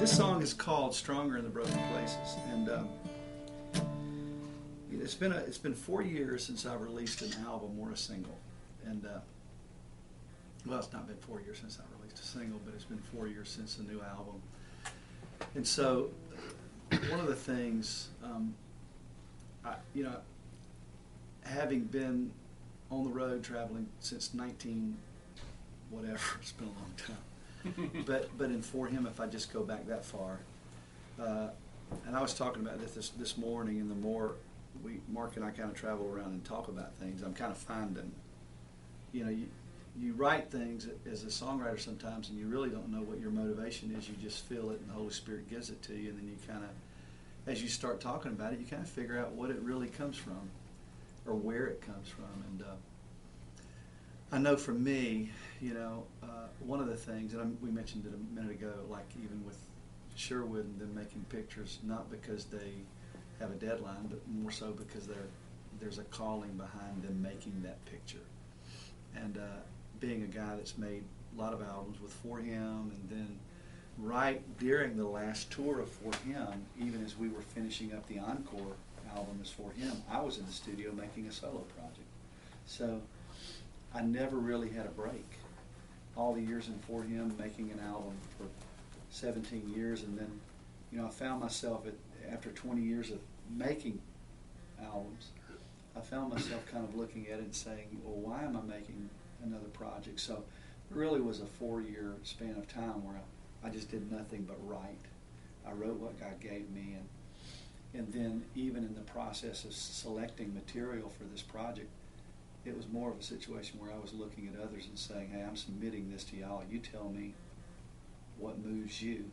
This song is called "Stronger in the Broken Places," and it's been 4 years since I released an album or a single, and well, it's not been 4 years since I released a single, but it's been 4 years since a new album. And so, one of the things, having been on the road traveling since 19 whatever, it's been a long time. but in For Him, if I just go back that far, and I was talking about this morning, and the more Mark and I kind of travel around and talk about things, I'm kind of finding, you write things as a songwriter sometimes, and you really don't know what your motivation is. You just feel it, and the Holy Spirit gives it to you, and then you kind of, as you start talking about it, you kind of figure out what it really comes from, or where it comes from. And I know for me, one of the things, and we mentioned it a minute ago, like even with Sherwood and them making pictures, not because they have a deadline, but more so because there's a calling behind them making that picture. And being a guy that's made a lot of albums with For Him, and then right during the last tour of For Him, even as we were finishing up the Encore album as For Him, I was in the studio making a solo project. So I never really had a break. All the years in For Him, making an album for 17 years, and then, I found myself after 20 years of making albums, I found myself kind of looking at it and saying, well, why am I making another project? So it really was a 4-year span of time where I just did nothing but write. I wrote what God gave me, and then even in the process of selecting material for this project, it was more of a situation where I was looking at others and saying, hey, I'm submitting this to y'all. You tell me what moves you.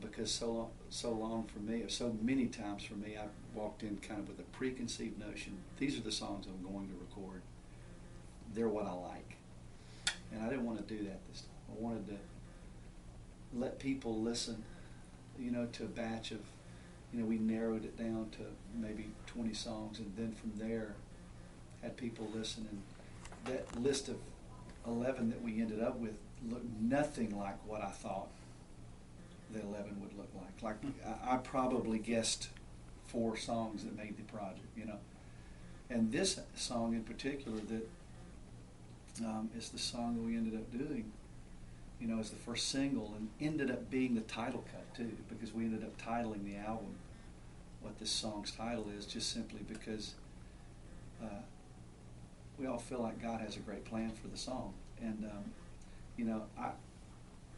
Because so long for me, or so many times for me, I walked in kind of with a preconceived notion. These are the songs I'm going to record. They're what I like. And I didn't want to do that this time. I wanted to let people listen, to a batch of, we narrowed it down to maybe 20 songs, and then from there, had people listen, and that list of 11 that we ended up with looked nothing like what I thought the 11 would look like. Like I probably guessed 4 songs that made the project, And this song in particular that is the song that we ended up doing, as the first single, and ended up being the title cut too, because we ended up titling the album what this song's title is, just simply because we all feel like God has a great plan for the song. And,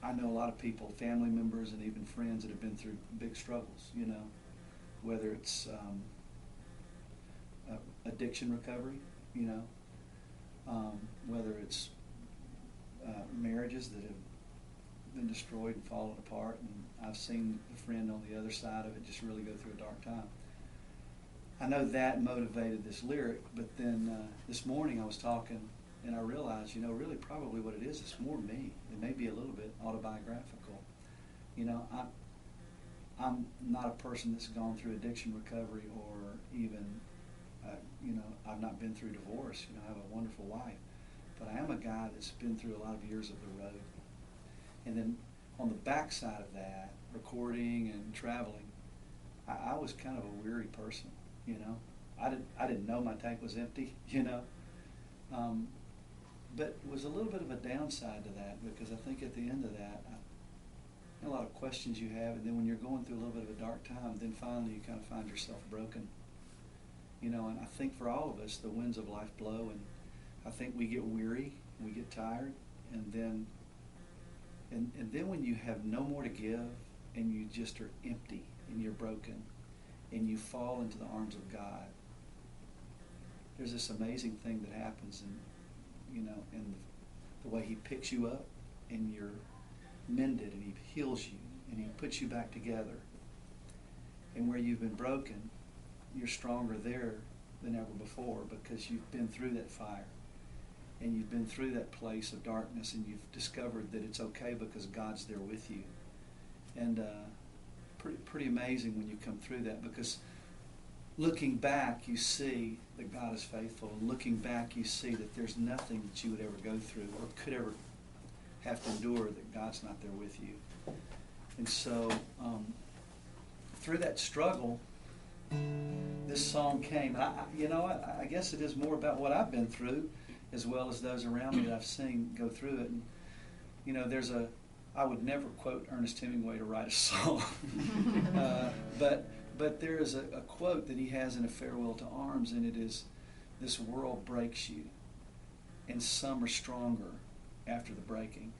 I know a lot of people, family members and even friends that have been through big struggles, whether it's addiction recovery, whether it's marriages that have been destroyed and fallen apart. And I've seen a friend on the other side of it just really go through a dark time. I know that motivated this lyric, but then this morning I was talking and I realized, really probably what it is, it's more me. It may be a little bit autobiographical. I'm not a person that's gone through addiction recovery, or even, I've not been through divorce. I have a wonderful wife. But I am a guy that's been through a lot of years of the road. And then on the backside of that, recording and traveling, I was kind of a weary person. I didn't know my tank was empty, but it was a little bit of a downside to that, because I think at the end of that, a lot of questions you have, and then when you're going through a little bit of a dark time, then finally you kind of find yourself broken. And I think for all of us, the winds of life blow, and I think we get weary, we get tired, and then when you have no more to give, and you just are empty, and you're broken, and you fall into the arms of God, there's this amazing thing that happens, and and the way He picks you up, and you're mended, and He heals you, and He puts you back together. And where you've been broken, you're stronger there than ever before, because you've been through that fire, and you've been through that place of darkness, and you've discovered that it's okay because God's there with you. And pretty amazing when you come through that, because looking back, you see that God is faithful. And looking back, you see that there's nothing that you would ever go through or could ever have to endure that God's not there with you. And so through that struggle, this song came. I guess it is more about what I've been through, as well as those around me that I've seen go through it. And I would never quote Ernest Hemingway to write a song, but there is a quote that he has in A Farewell to Arms, and it is, "This world breaks you, and some are stronger after the breaking."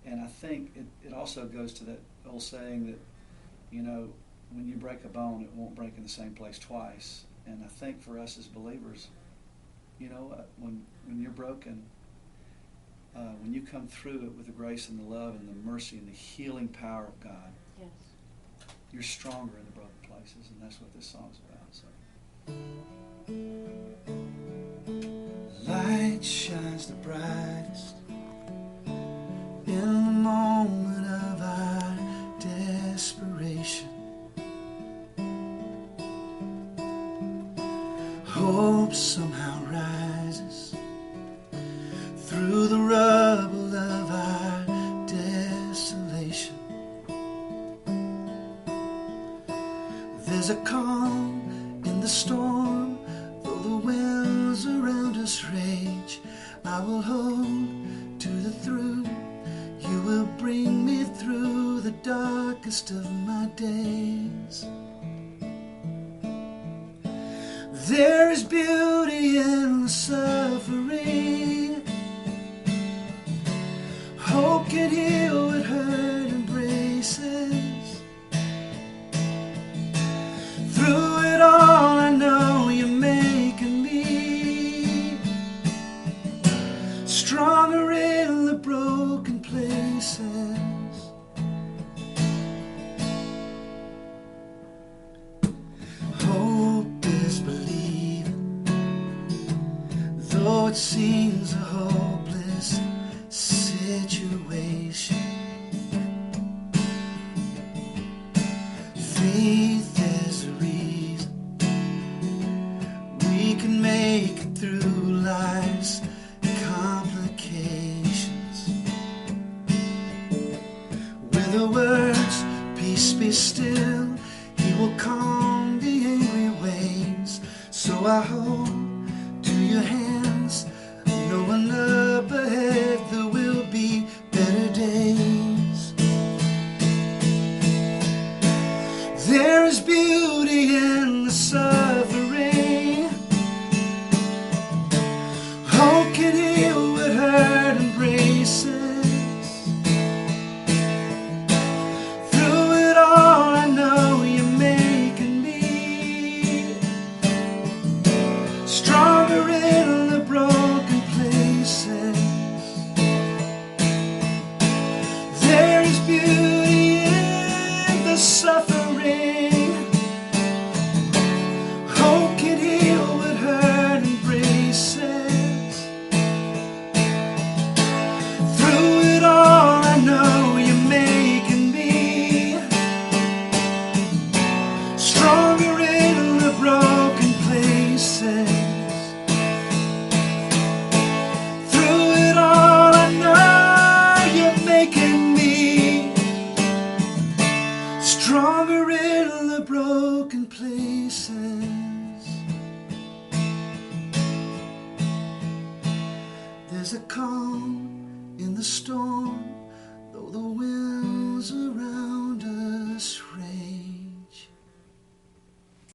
And I think it also goes to that old saying that, when you break a bone, it won't break in the same place twice. And I think for us as believers, when you're broken, when you come through it with the grace and the love and the mercy and the healing power of God, yes, you're stronger in the broken places, and that's what this song's about. So, light shines the brightest in the moment of our desperation. Hope somehow rises through the rubble of our desolation. There's a calm in the storm, though the winds around us rage. I will hold to the through. You will bring me through the darkest of my days. There is beauty in the suffering. Hope can heal what hurt embraces. Through it all, I know you're making me stronger in the broken places. Hope is believing, though it seems a hopeless situation. Faith is a reason we can make it through life's complications. With the words, peace be still, he will calm the angry waves. So I hold to your hands, knowing up ahead there will be better days. There is beauty in the suffering. Hope can heal what hurt embraces. Through it all, I know you're making me stronger in the broken places. There is beauty in the suffering. Hope can heal what hurt embraces. Through it all, I know you're making me stronger in the broken places. Through it all, I know you're making me stronger in the broken places. There's a calm in the storm, though the winds are